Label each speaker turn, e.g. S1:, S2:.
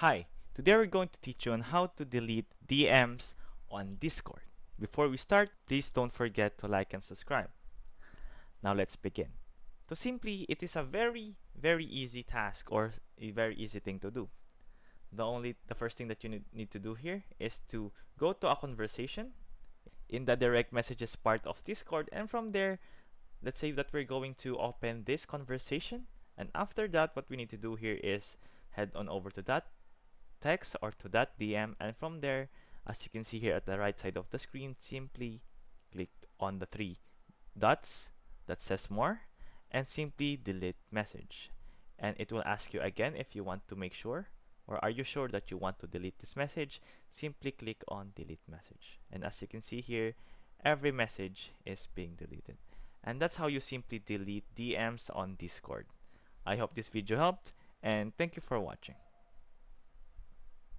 S1: Hi, today we're going to teach you on how to delete DMs on Discord. Before we start, please don't forget to like and subscribe. Now let's begin. So simply, it is a very easy task or a very easy thing to do. The first thing that you need to do here is to go to a conversation in the direct messages part of Discord, and from there, let's say that we're going to open this conversation, and after that, what we need to do here is head on over to that text or to that DM, and from there, as you can see here at the right side of the screen, simply click on the three dots that says more and simply delete message, and it will ask you again if you want to make sure or are you sure that you want to delete this message. Simply click on delete message, and as you can see here, every message is being deleted, and that's how you simply delete DMs on Discord. I hope this video helped, and thank you for watching.